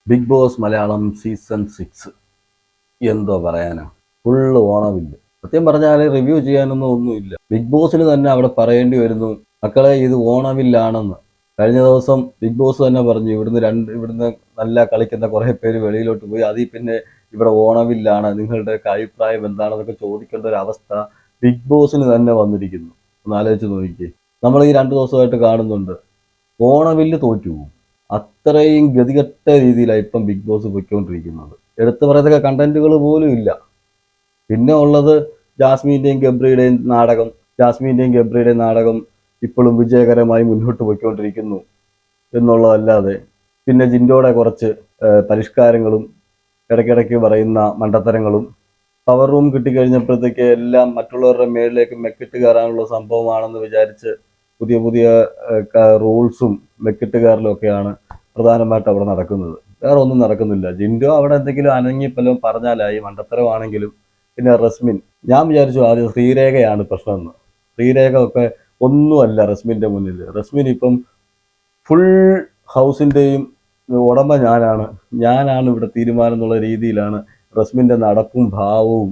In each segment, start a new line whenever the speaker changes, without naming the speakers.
Big boss Malayalam season 6 എന്തോ പറയാനാ, full ഓണമില്ല. സത്യം പറഞ്ഞാൽ റിവ്യൂ ചെയ്യാനൊന്നും ഒന്നുമില്ല. ബിഗ് ബോസിന് തന്നെ അവിടെ പറയേണ്ടി വരുന്നു, മക്കളെ ഇത് ഓണമില്ലാണെന്ന്. കഴിഞ്ഞ ദിവസം ബിഗ് ബോസ് തന്നെ പറഞ്ഞു, ഇവിടുന്ന് നല്ല കളിക്കുന്ന കുറേ പേര് വെളിയിലോട്ട് പോയി, അതിൽ പിന്നെ ഇവിടെ ഓണമില്ലാണ്, നിങ്ങളുടെയൊക്കെ അഭിപ്രായം എന്താണെന്നൊക്കെ ചോദിക്കേണ്ട ഒരു അവസ്ഥ ബിഗ് ബോസിന് തന്നെ വന്നിരിക്കുന്നു. ഒന്ന് ആലോചിച്ച് നോക്കിക്കേ. നമ്മൾ ഈ 2 ദിവസമായിട്ട് കാണുന്നുണ്ട്, ഓണവില്ല് തോറ്റു പോകും. അത്രയും ഗതികെട്ട രീതിയിലാണ് ഇപ്പം ബിഗ് ബോസ് പൊയ്ക്കൊണ്ടിരിക്കുന്നത്. എടുത്തു പറയത്തക്ക കണ്ടന്റുകൾ പോലും ഇല്ല. പിന്നെ ഉള്ളത് ജാസ്മിൻ്റെയും ഗബ്രിയുടെയും നാടകം ഇപ്പോഴും വിജയകരമായി മുന്നോട്ട് പോയിക്കൊണ്ടിരിക്കുന്നു എന്നുള്ളതല്ലാതെ, പിന്നെ ജിൻഡോയുടെ കുറച്ച് പരിഷ്കാരങ്ങളും ഇടയ്ക്കിടയ്ക്ക് പറയുന്ന മണ്ടത്തരങ്ങളും, പവർ റൂം കിട്ടിക്കഴിഞ്ഞപ്പോഴത്തേക്ക് എല്ലാം മറ്റുള്ളവരുടെ മേളിലേക്ക് മെക്കിട്ട് കയറാനുള്ള സംഭവമാണെന്ന് വിചാരിച്ച് പുതിയ പുതിയ റൂൾസും മെക്കിട്ട് കയറലും ഒക്കെയാണ് പ്രധാനമായിട്ട് അവിടെ നടക്കുന്നത്. വേറെ ഒന്നും നടക്കുന്നില്ല. ജിൻഡോ അവിടെ എന്തെങ്കിലും അനങ്ങിപ്പലും പറഞ്ഞാലായി, മണ്ടത്തരമാണെങ്കിലും. പിന്നെ റസ്മിൻ, ഞാൻ വിചാരിച്ചു ആദ്യം ശ്രീരേഖയാണ് പ്രശ്നമെന്ന്. ശ്രീരേഖ ഒക്കെ ഒന്നുമല്ല റസ്മിൻ്റെ മുന്നിൽ. റസ്മിൻ ഇപ്പം ഫുൾ ഹൗസിൻ്റെയും ഉടമ ഞാനാണ് ഇവിടെ തീരുമാനം എന്നുള്ള രീതിയിലാണ് റസ്മിൻ്റെ നടപ്പും ഭാവവും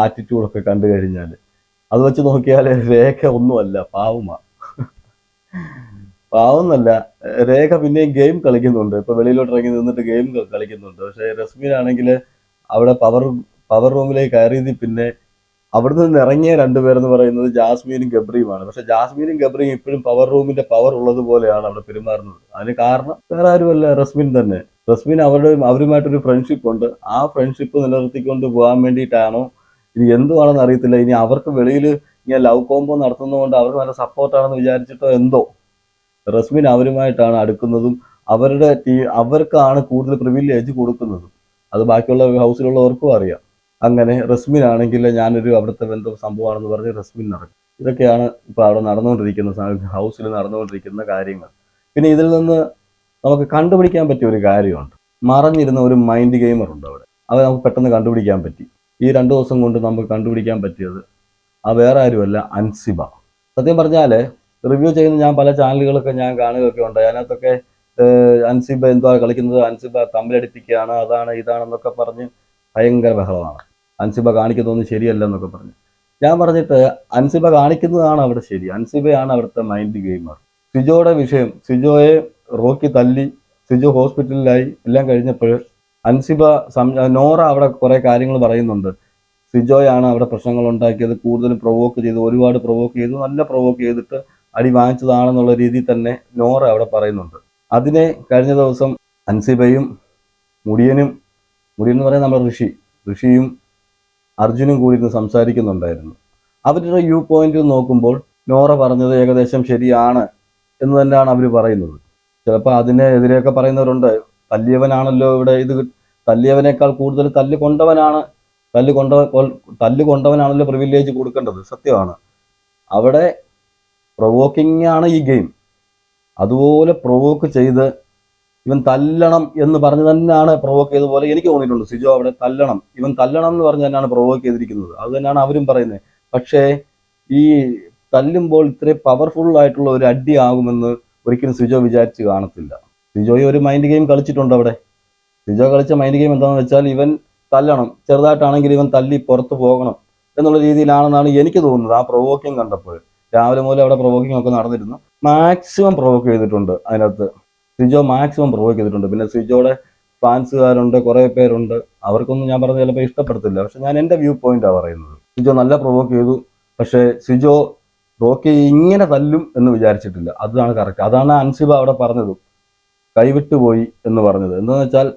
ആറ്റിറ്റ്യൂഡൊക്കെ കണ്ടു കഴിഞ്ഞാൽ. അത് വെച്ച് നോക്കിയാൽ രേഖ ഒന്നുമല്ല, പാവമാണ്. പാവന്നല്ല, രേഖ പിന്നെയും ഗെയിം കളിക്കുന്നുണ്ട്. ഇപ്പൊ വെളിയിലോട്ട് ഇറങ്ങി നിന്നിട്ട് ഗെയിം കളിക്കുന്നുണ്ട്. പക്ഷെ റസ്മിൻ ആണെങ്കിൽ അവിടെ പവർ റൂമിലേക്ക് കയറിയതിൽ പിന്നെ അവിടുന്ന് നിന്ന് ഇറങ്ങിയ രണ്ടുപേരെന്ന് പറയുന്നത് ജാസ്മിനും ഗബ്രിയുമാണ്. പക്ഷെ ജാസ്മിനും ഗബ്രിയും ഇപ്പോഴും പവർ റൂമിന്റെ പവർ ഉള്ളത് പോലെയാണ് അവിടെ പെരുമാറുന്നത്. അതിന് കാരണം വേറെ ആരുമല്ല, റസ്മിൻ തന്നെ. റസ്മിൻ അവരുമായിട്ടൊരു ഫ്രണ്ട്ഷിപ്പ് ഉണ്ട്. ആ ഫ്രണ്ട്ഷിപ്പ് നിലനിർത്തിക്കൊണ്ട് പോകാൻ വേണ്ടിയിട്ടാണോ ഇനി എന്തുവാണെന്ന് അറിയത്തില്ല. ഇനി അവർക്ക് വെളിയിൽ ഇങ്ങനെ ലവ് കോംബോ നടത്തുന്നതുകൊണ്ട് അവർക്ക് നല്ല സപ്പോർട്ടാണെന്ന് വിചാരിച്ചിട്ടോ എന്തോ, റസ്മിൻ അവരുമായിട്ടാണ് അടുക്കുന്നതും അവർക്കാണ് കൂടുതൽ പ്രിവിലേജ് കൊടുക്കുന്നതും. അത് ബാക്കിയുള്ള ഹൗസിലുള്ളവർക്കും അറിയാം. അങ്ങനെ റസ്മിൻ ആണെങ്കിൽ ഞാനൊരു അവിടുത്തെ ബന്ധം സംഭവമാണെന്ന് പറഞ്ഞ് റസ്മിൻ നടക്കും. ഇതൊക്കെയാണ് ഇപ്പോൾ അവിടെ ഹൗസിൽ നടന്നുകൊണ്ടിരിക്കുന്ന കാര്യങ്ങൾ. പിന്നെ ഇതിൽ നിന്ന് നമുക്ക് കണ്ടുപിടിക്കാൻ പറ്റിയ ഒരു കാര്യമുണ്ട്. മറഞ്ഞിരുന്ന ഒരു മൈൻഡ് ഗെയിമർ ഉണ്ട് അവിടെ. അത് നമുക്ക് പെട്ടെന്ന് കണ്ടുപിടിക്കാൻ പറ്റി. ഈ 2 ദിവസം കൊണ്ട് നമുക്ക് കണ്ടുപിടിക്കാൻ പറ്റിയത് വേറെ ആരുമല്ല, അൻസിബ. സത്യം പറഞ്ഞാൽ റിവ്യൂ ചെയ്യുന്ന ഞാൻ പല ചാനലുകളൊക്കെ ഞാൻ കാണുകയൊക്കെ ഉണ്ട്. അതിനകത്തൊക്കെ അൻസിബ എന്തുവാ കളിക്കുന്നത്, അൻസിബ തമ്മിലടിപ്പിക്കുകയാണ്, അതാണ് ഇതാണെന്നൊക്കെ പറഞ്ഞ് ഭയങ്കര ബഹളമാണ്. അൻസിബ കാണിക്കുന്നതൊന്നും ശരിയല്ല എന്നൊക്കെ പറഞ്ഞ് ഞാൻ പറഞ്ഞിട്ട്, അൻസിബ കാണിക്കുന്നതാണ് അവിടെ ശരി. അൻസിബയാണ് അവിടുത്തെ മൈൻഡ് ഗെയിമർ. സിജോയുടെ വിഷയം, സിജോയെ റോക്കി തല്ലി, സിജോ ഹോസ്പിറ്റലിലായി, എല്ലാം കഴിഞ്ഞപ്പോൾ നോറ അവിടെ കുറേ കാര്യങ്ങൾ പറയുന്നുണ്ട്. സിജോയാണ് അവിടെ പ്രശ്നങ്ങൾ ഉണ്ടാക്കിയത്, കൂടുതലും പ്രൊവോക്ക് ചെയ്തു, ഒരുപാട് പ്രൊവോക്ക് ചെയ്തു, നല്ല പ്രൊവോക്ക് ചെയ്തിട്ട് അടി വാങ്ങിച്ചതാണെന്നുള്ള രീതിയിൽ തന്നെ നോറ അവിടെ പറയുന്നുണ്ട്. അതിനെ കഴിഞ്ഞ ദിവസം അൻസിബയും മുടിയൻ എന്ന് പറയുന്നത് നമ്മുടെ ഋഷിയും അർജുനും കൂടി ഇന്ന് സംസാരിക്കുന്നുണ്ടായിരുന്നു. അവരുടെ വ്യൂ പോയിന്റ് നോക്കുമ്പോൾ നോറ പറഞ്ഞത് ഏകദേശം ശരിയാണ് എന്ന് തന്നെയാണ് അവർ പറയുന്നത്. ചിലപ്പോൾ അതിനെതിരെയൊക്കെ പറയുന്നവരുണ്ട്. തല്ലിയവനാണല്ലോ ഇവിടെ തല്ലിയവനേക്കാൾ കൂടുതൽ തല്ലുകൊണ്ടവനാണല്ലോ പ്രിവിലേജ് കൊടുക്കേണ്ടത്. സത്യമാണ്. അവിടെ പ്രൊവോക്കിംഗ് ആണ് ഈ ഗെയിം. അതുപോലെ പ്രൊവോക്ക് ചെയ്ത് ഇവൻ തല്ലണം എന്ന് പറഞ്ഞ് തന്നെയാണ് പ്രൊവോക്ക് ചെയ്ത പോലെ എനിക്ക് തോന്നിയിട്ടുണ്ട്. സിജോ അവിടെ ഇവൻ തല്ലണം എന്ന് പറഞ്ഞ് തന്നെയാണ് പ്രൊവോക്ക് ചെയ്തിരിക്കുന്നത്. അത് തന്നെയാണ് അവരും പറയുന്നത്. പക്ഷേ ഈ തല്ലുമ്പോൾ ഇത്രയും പവർഫുൾ ആയിട്ടുള്ള ഒരു അടി ആകുമെന്ന് ഒരിക്കലും സിജോ വിചാരിച്ച് കാണത്തില്ല. സിജോയെ ഒരു മൈൻഡ് ഗെയിം കളിച്ചിട്ടുണ്ട് അവിടെ. സിജോ കളിച്ച മൈൻഡ് ഗെയിം എന്താണെന്ന് വെച്ചാൽ, ഇവൻ തല്ലണം, ചെറുതായിട്ടാണെങ്കിൽ ഇവൻ തല്ലി പുറത്ത് പോകണം എന്നുള്ള രീതിയിലാണെന്നാണ് എനിക്ക് തോന്നുന്നത്. ആ പ്രൊവോക്കിംഗ് കണ്ടപ്പോൾ രാവിലെ മുതൽ അവിടെ പ്രൊവോക്കിംഗ് ഒക്കെ നടന്നിരുന്നു. മാക്സിമം പ്രൊവോക്ക് ചെയ്തിട്ടുണ്ട് അതിനകത്ത്. സിജോ മാക്സിമം പ്രൊവോക്ക് ചെയ്തിട്ടുണ്ട്. പിന്നെ സിജോയുടെ ഫാൻസുകാരുണ്ട്, കുറേ പേരുണ്ട്. അവർക്കൊന്നും ഞാൻ പറഞ്ഞത് ചിലപ്പോൾ ഇഷ്ടപ്പെടത്തില്ല. പക്ഷെ ഞാൻ എൻ്റെ വ്യൂ പോയിന്റാണ് പറയുന്നത്. സിജോ നല്ല പ്രൊവോക്ക് ചെയ്തു. പക്ഷേ സിജോ റോക്കി ഇങ്ങനെ തല്ലും എന്ന് വിചാരിച്ചിട്ടില്ല. അതാണ് കറക്റ്റ്. അതാണ് അൻസിബ അവിടെ പറഞ്ഞത്, കൈവിട്ടുപോയി എന്ന് പറഞ്ഞത്. എന്താണെന്ന് വെച്ചാൽ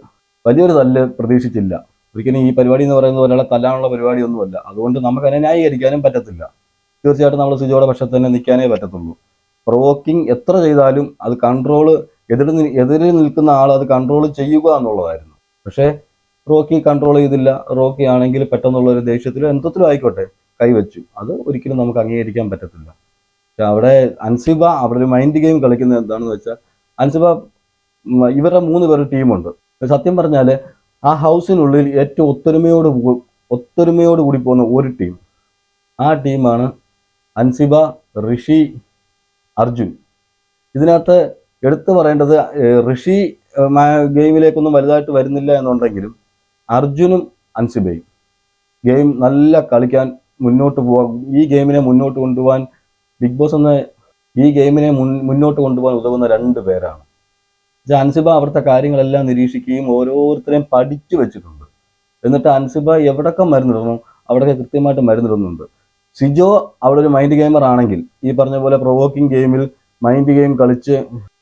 വലിയൊരു തല്ല് പ്രതീക്ഷിച്ചില്ല. ഒരിക്കലും ഈ പരിപാടി എന്ന് പറയുന്നത് ഒരാളെ തല്ലാനുള്ള പരിപാടിയൊന്നുമല്ല. അതുകൊണ്ട് നമുക്ക് അതിനെ ന്യായീകരിക്കാനും പറ്റത്തില്ല. തീർച്ചയായിട്ടും നമ്മൾ സിജോയുടെ പക്ഷത്ത് തന്നെ നിൽക്കാനേ പറ്റത്തുള്ളൂ. പ്രൊവോക്കിംഗ് എത്ര ചെയ്താലും അത് എതിരിൽ നിൽക്കുന്ന ആൾ അത് കൺട്രോൾ ചെയ്യുക എന്നുള്ളതായിരുന്നു. പക്ഷേ റോക്കി കൺട്രോൾ ചെയ്തില്ല. റോക്കി ആണെങ്കിൽ പെട്ടെന്നുള്ള ഒരു ദേഷ്യത്തിലോ എന്തത്തിലും ആയിക്കോട്ടെ കൈവച്ചു. അത് ഒരിക്കലും നമുക്ക് അംഗീകരിക്കാൻ പറ്റത്തില്ല. പക്ഷെ അവിടെ അൻസിബ അവിടെ ഒരു മൈൻഡ് ഗെയിം കളിക്കുന്നത് എന്താണെന്ന് വെച്ചാൽ, അൻസിബ ഇവരുടെ 3 പേരുടെ ടീമുണ്ട്. സത്യം പറഞ്ഞാൽ ആ ഹൗസിനുള്ളിൽ ഏറ്റവും ഒത്തൊരുമയോട് കൂടി പോകുന്ന ഒരു ടീം, ആ ടീമാണ് അൻസിബ, ഋഷി, അർജുൻ. ഇതിനകത്ത് എടുത്തു പറയേണ്ടത്, ഋഷി ഗെയിമിലേക്കൊന്നും വലുതായിട്ട് വരുന്നില്ല എന്നുണ്ടെങ്കിലും അർജുനും അൻസിബയും ഗെയിം നല്ല കളിക്കാൻ മുന്നോട്ട് പോകാൻ, ഈ ഗെയിമിനെ മുന്നോട്ട് കൊണ്ടുപോകാൻ ബിഗ് ബോസ് എന്ന ഈ ഗെയിമിനെ മുന്നോട്ട് കൊണ്ടുപോകാൻ ഉതകുന്ന 2 പേരാണ്. അൻസിബ അവിടുത്തെ കാര്യങ്ങളെല്ലാം നിരീക്ഷിക്കുകയും ഓരോരുത്തരെയും പഠിച്ചു വെച്ചിട്ടുണ്ട്. എന്നിട്ട് അൻസിബ എവിടൊക്കെ മരുന്നിടണം അവിടെയൊക്കെ കൃത്യമായിട്ട് മരുന്നിടുന്നുണ്ട്. സിജോ അവിടെ ഒരു മൈൻഡ് ഗെയിമർ ആണെങ്കിൽ, ഈ പറഞ്ഞ പോലെ പ്രൊവോക്കിംഗ് ഗെയിമിൽ മൈൻഡ് ഗെയിം കളിച്ച്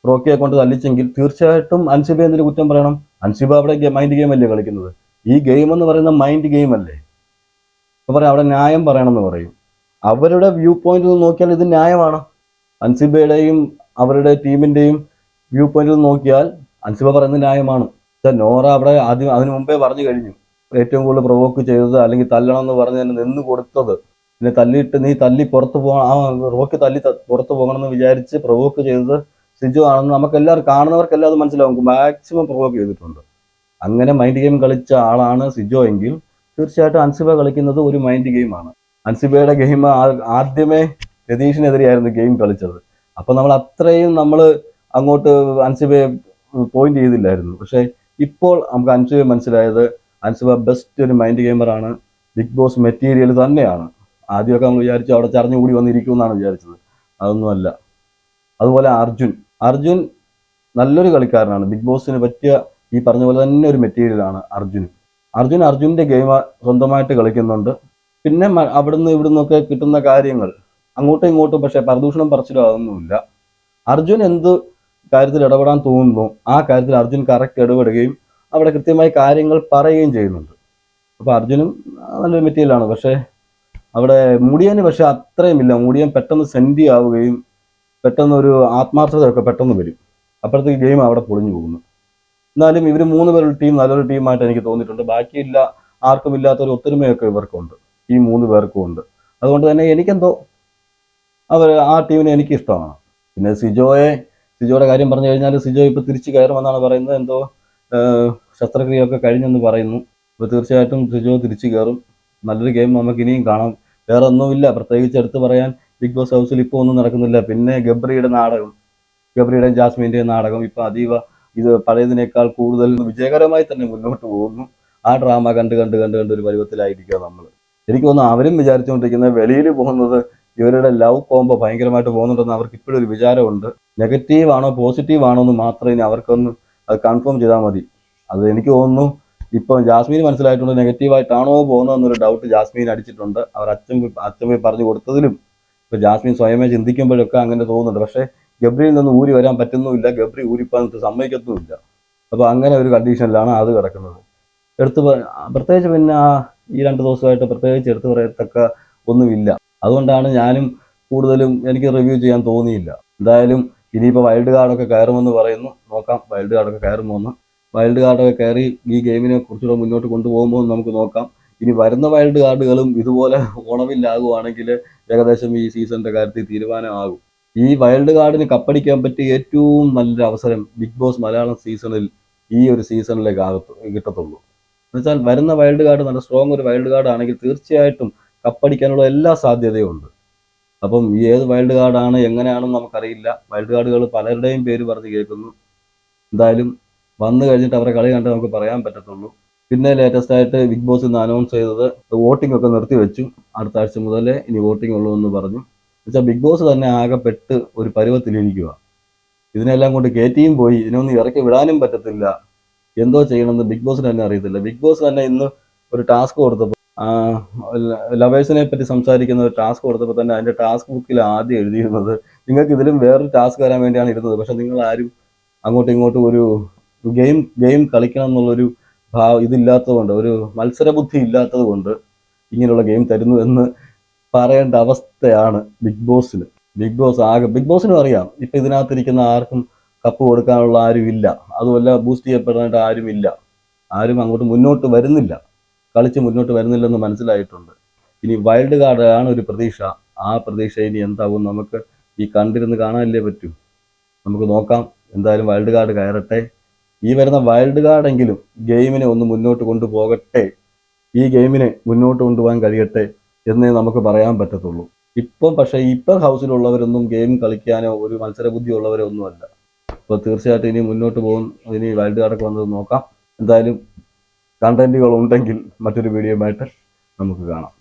റോക്കിയെ കൊണ്ട് തല്ലിച്ചെങ്കിൽ തീർച്ചയായിട്ടും അൻസിബ എന്തിനു കുറ്റം പറയണം? അൻസിബ അവിടെ മൈൻഡ് ഗെയിം അല്ലേ കളിക്കുന്നത്? ഈ ഗെയിം എന്ന് പറയുന്ന മൈൻഡ് ഗെയിം അല്ലേ? അപ്പോൾ പറയാം അവിടെ ന്യായം പറയണമെന്ന് പറയും. അവരുടെ വ്യൂ പോയിന്റിൽ നിന്ന് നോക്കിയാൽ ഇത് ന്യായമാണ്. അൻസിബയുടെയും അവരുടെ ടീമിന്റെയും വ്യൂ പോയിന്റിൽ നിന്ന് നോക്കിയാൽ അൻസിബ പറയുന്നത് ന്യായമാണ്. നോറ അവിടെ ആദ്യം അതിനു മുമ്പേ പറഞ്ഞു കഴിഞ്ഞു, ഏറ്റവും കൂടുതൽ പ്രൊവോക്ക് ചെയ്തത് അല്ലെങ്കിൽ തല്ലണം എന്ന് പറഞ്ഞ് തന്നെ നിന്ന് കൊടുത്തത്, പിന്നെ തല്ലിയിട്ട് നീ തല്ലി പുറത്ത് പോകണം, ആ റോക്കി തല്ലി പുറത്ത് പോകണം എന്ന് വിചാരിച്ച് പ്രൊവോക്ക് ചെയ്തത് സിജു ആണെന്ന് നമുക്കെല്ലാവരും, കാണുന്നവർക്കെല്ലാം അത് മനസ്സിലാവും. മാക്സിമം പ്രൊവോക്ക് ചെയ്തിട്ടുണ്ട്. അങ്ങനെ മൈൻഡ് ഗെയിം കളിച്ച ആളാണ് സിജോ എങ്കിൽ തീർച്ചയായിട്ടും അൻസിബ കളിക്കുന്നത് ഒരു മൈൻഡ് ഗെയിമാണ്. അൻസിബയുടെ ഗെയിം ആദ്യമേ രതീഷിനെതിരെയായിരുന്നു ഗെയിം കളിച്ചത്. അപ്പോൾ നമ്മൾ അത്രയും അങ്ങോട്ട് അൻസിബയെ പോയിന്റ് ചെയ്തില്ലായിരുന്നു. പക്ഷേ ഇപ്പോൾ നമുക്ക് അൻസിബയെ മനസ്സിലായത് അൻസിബ ബെസ്റ്റ് ഒരു മൈൻഡ് ഗെയിമറാണ്, ബിഗ് ബോസ് മെറ്റീരിയൽ തന്നെയാണ്. ആദ്യമൊക്കെ നമ്മൾ വിചാരിച്ചു അവിടെ ചറിഞ്ഞുകൂടി വന്നിരിക്കുമെന്നാണ് വിചാരിച്ചത്, അതൊന്നുമല്ല. അതുപോലെ അർജുൻ നല്ലൊരു കളിക്കാരനാണ്, ബിഗ് ബോസിന് പറ്റിയ ഈ പറഞ്ഞ പോലെ തന്നെ ഒരു മെറ്റീരിയലാണ് അർജുൻ്റെ ഗെയിം സ്വന്തമായിട്ട് കളിക്കുന്നുണ്ട്. പിന്നെ അവിടുന്ന് ഇവിടുന്നൊക്കെ കിട്ടുന്ന കാര്യങ്ങൾ അങ്ങോട്ടും ഇങ്ങോട്ടും, പക്ഷേ പരദൂഷണം പറച്ചിലും അതൊന്നുമില്ല. അർജുൻ എന്ത് കാര്യത്തിൽ ഇടപെടാൻ തോന്നുന്നു ആ കാര്യത്തിൽ അർജുൻ കറക്റ്റ് ഇടപെടുകയും അവിടെ കൃത്യമായി കാര്യങ്ങൾ പറയുകയും ചെയ്യുന്നുണ്ട്. അപ്പോൾ അർജുനും നല്ലൊരു മെറ്റീരിയലാണ്. പക്ഷേ അവിടെ മുടിയന് പക്ഷെ അത്രയും ഇല്ല. മുടിയൻ പെട്ടെന്ന് സെൻറ്റി ആവുകയും പെട്ടെന്ന് ഒരു ആത്മാർത്ഥതയൊക്കെ പെട്ടെന്ന് വരും. അപ്പോഴത്തേക്ക് ഗെയിം അവിടെ പൊളിഞ്ഞു പോകുന്നു. എന്നാലും ഇവർ 3 പേരുടെ ടീം നല്ലൊരു ടീമായിട്ട് എനിക്ക് തോന്നിയിട്ടുണ്ട്. ബാക്കിയില്ല, ആർക്കും ഇല്ലാത്തൊരു ഒത്തൊരുമയൊക്കെ ഇവർക്കുണ്ട്, ഈ 3 പേർക്കും ഉണ്ട്. അതുകൊണ്ട് തന്നെ എനിക്കെന്തോ ആ ടീമിനെ എനിക്കിഷ്ടമാണ്. പിന്നെ സിജോയുടെ കാര്യം പറഞ്ഞു കഴിഞ്ഞാൽ സിജോ ഇപ്പോൾ തിരിച്ച് കയറുമെന്നാണ് പറയുന്നത്. എന്തോ ശസ്ത്രക്രിയയൊക്കെ കഴിഞ്ഞെന്ന് പറയുന്നു. അപ്പോൾ തീർച്ചയായിട്ടും സിജോ തിരിച്ചു കയറും. നല്ലൊരു ഗെയിം നമുക്ക് ഇനിയും കാണാം. വേറെ ഒന്നുമില്ല പ്രത്യേകിച്ച് എടുത്ത് പറയാൻ. ബിഗ് ബോസ് ഹൗസിൽ ഇപ്പോൾ ഒന്നും നടക്കുന്നില്ല. പിന്നെ ഗബ്രിയുടെയും ജാസ്മിൻ്റെയും നാടകം ഇപ്പോൾ അതീവ ഇത് പഴയതിനേക്കാൾ കൂടുതൽ വിജയകരമായി തന്നെ മുന്നോട്ട് പോകുന്നു. ആ ഡ്രാമ കണ്ട് ഒരു പരുവത്തിലായിരിക്കുക നമ്മൾ. എനിക്ക് തോന്നുന്നു അവരും വിചാരിച്ചുകൊണ്ടിരിക്കുന്നത് വെളിയിൽ പോകുന്നത് ഇവരുടെ ലവ് കോംബോ ഭയങ്കരമായിട്ട് പോകുന്നുണ്ടെന്ന് അവർക്ക് ഇപ്പോഴും ഒരു വിചാരമുണ്ട്. നെഗറ്റീവ് ആണോ പോസിറ്റീവ് ആണോ എന്ന് മാത്രമേ ഇനി അവർക്കൊന്ന് അത് കൺഫേം ചെയ്താൽ മതി. അത് എനിക്ക് തോന്നുന്നു ഇപ്പോൾ ജാസ്മിന് മനസ്സിലായിട്ടുണ്ട് നെഗറ്റീവായിട്ടാണോ പോകുന്നതെന്നൊരു ഡൗട്ട് ജാസ്മിൻ അടിച്ചിട്ടുണ്ട്. അവർ അച്ഛൻ പോയി പറഞ്ഞു കൊടുത്തതിലും ഇപ്പോൾ ജാസ്മിൻ സ്വയമേ ചിന്തിക്കുമ്പോഴൊക്കെ അങ്ങനെ തോന്നുന്നുണ്ട്. പക്ഷേ ഗബ്രിയിൽ നിന്ന് ഊരി വരാൻ പറ്റുന്നുമില്ല, ഗബ്രി ഊരിപ്പാൻ സമ്മതിക്കത്തുമില്ല. അപ്പോൾ അങ്ങനെ ഒരു കണ്ടീഷനിലാണ് അത് കിടക്കുന്നത്. പ്രത്യേകിച്ച് പിന്നെ ഈ 2 ദിവസമായിട്ട് പ്രത്യേകിച്ച് എടുത്തു പറയത്തക്ക ഒന്നുമില്ല. അതുകൊണ്ടാണ് ഞാനും കൂടുതലും എനിക്ക് റിവ്യൂ ചെയ്യാൻ തോന്നിയില്ല. എന്തായാലും ഇനിയിപ്പോൾ വൈൽഡ് കാർഡൊക്കെ കയറുമെന്ന് പറയുന്നു. നോക്കാം വൈൽഡ് കാർഡൊക്കെ കയറുമോന്ന്. വൈൽഡ് കാർഡൊക്കെ കയറി ഈ ഗെയിമിനെ കുറിച്ചുകൂടെ മുന്നോട്ട് കൊണ്ടുപോകുമ്പോൾ നമുക്ക് നോക്കാം. ഇനി വരുന്ന വൈൽഡ് കാർഡുകളും ഇതുപോലെ ഓണമില്ലാകുവാണെങ്കിൽ ഏകദേശം ഈ സീസണിൻ്റെ കാര്യത്തിൽ തീരുമാനമാകും. ഈ വൈൽഡ് കാർഡിന് കപ്പടിക്കാൻ പറ്റിയ ഏറ്റവും നല്ലൊരു അവസരം ബിഗ് ബോസ് മലയാളം സീസണിൽ ഈ ഒരു സീസണിലേക്ക് കിട്ടത്തുള്ളൂ. എന്നുവെച്ചാൽ വരുന്ന വൈൽഡ് കാർഡ് നല്ല സ്ട്രോങ് ഒരു വൈൽഡ് കാർഡ് ആണെങ്കിൽ തീർച്ചയായിട്ടും കപ്പടിക്കാനുള്ള എല്ലാ സാധ്യതയും ഉണ്ട്. അപ്പം ഈ ഏത് വൈൽഡ് കാർഡാണ് എങ്ങനെയാണെന്ന് നമുക്കറിയില്ല. വൈൽഡ് കാർഡുകൾ പലരുടെയും പേര് പറഞ്ഞ് കേൾക്കുന്നു. എന്തായാലും വന്നു കഴിഞ്ഞിട്ട് അവരെ കളി കണ്ട് നമുക്ക് പറയാൻ പറ്റത്തുള്ളൂ. പിന്നെ ലേറ്റസ്റ്റ് ആയിട്ട് ബിഗ് ബോസ് ഇന്ന് അനൗൺസ് ചെയ്തത് വോട്ടിംഗ് ഒക്കെ നിർത്തിവെച്ചു. അടുത്ത ആഴ്ച മുതലേ ഇനി വോട്ടിംഗ് ഉള്ളൂ എന്ന് പറഞ്ഞു. എന്നുവെച്ചാൽ ബിഗ് ബോസ് തന്നെ ആകെപ്പെട്ട് ഒരു പരുവത്തിലിരിക്കുക. ഇതിനെല്ലാം കൊണ്ട് കയറ്റിയും പോയി, ഇതിനൊന്നും ഇറക്കി വിടാനും പറ്റത്തില്ല. എന്തോ ചെയ്യണമെന്ന് ബിഗ് ബോസിന് തന്നെ അറിയത്തില്ല. ബിഗ് ബോസ് തന്നെ ഇന്ന് ഒരു ടാസ്ക് കൊടുത്തപ്പോൾ ലവേഴ്സിനെ പറ്റി സംസാരിക്കുന്ന ഒരു ടാസ്ക് കൊടുത്തപ്പോൾ തന്നെ അതിൻ്റെ ടാസ്ക് ബുക്കിൽ ആദ്യം എഴുതിയിരുന്നത് നിങ്ങൾക്ക് ഇതിലും വേറൊരു ടാസ്ക് തരാൻ വേണ്ടിയാണ് ഇരുന്നത്, പക്ഷെ നിങ്ങൾ ആരും അങ്ങോട്ടും ഇങ്ങോട്ടും ഒരു ഗെയിം കളിക്കണം എന്നുള്ളൊരു ഇതില്ലാത്തത് കൊണ്ട്, ഒരു മത്സരബുദ്ധി ഇല്ലാത്തത് കൊണ്ട് ഇങ്ങനെയുള്ള ഗെയിം തരുന്നു എന്ന് പറയേണ്ട അവസ്ഥയാണ് ബിഗ് ബോസിന്. ബിഗ് ബോസിനും അറിയാം ഇപ്പം ഇതിനകത്തിരിക്കുന്ന ആർക്കും കപ്പ് കൊടുക്കാനുള്ള ആരും ഇല്ല, അതുമല്ല ബൂസ്റ്റ് ചെയ്യപ്പെടാനായിട്ട് ആരുമില്ല, ആരും അങ്ങോട്ട് മുന്നോട്ട് വരുന്നില്ല, കളിച്ച് മുന്നോട്ട് വരുന്നില്ലെന്ന് മനസ്സിലായിട്ടുണ്ട്. ഇനി വൈൽഡ് കാർഡാണ് ഒരു പ്രതീക്ഷ. ആ പ്രതീക്ഷ ഇനി എന്താവും നമുക്ക് ഈ കണ്ടിരുന്ന് കാണാനല്ലേ പറ്റൂ. നമുക്ക് നോക്കാം. എന്തായാലും വൈൽഡ് കാർഡ് കയറട്ടെ. ഈ വരുന്ന വൈൽഡ് കാർഡെങ്കിലും ഗെയിമിനെ ഒന്ന് മുന്നോട്ട് കൊണ്ടുപോകട്ടെ, ഈ ഗെയിമിനെ മുന്നോട്ട് കൊണ്ടുപോകാൻ കഴിയട്ടെ എന്നേ നമുക്ക് പറയാൻ പറ്റത്തുള്ളൂ. ഇപ്പം ഹൗസിലുള്ളവരൊന്നും ഗെയിം കളിക്കാനോ ഒരു മത്സരബുദ്ധി ഉള്ളവരോ ഒന്നുമല്ല. അപ്പോൾ തീർച്ചയായിട്ടും ഇനി മുന്നോട്ട് പോകും, ഇനി വൈൽഡ് കാർഡൊക്കെ വന്നത് നോക്കാം. എന്തായാലും കണ്ടന്റുകൾ ഉണ്ടെങ്കിൽ മറ്റൊരു വീഡിയോയുമായിട്ട് നമുക്ക് കാണാം.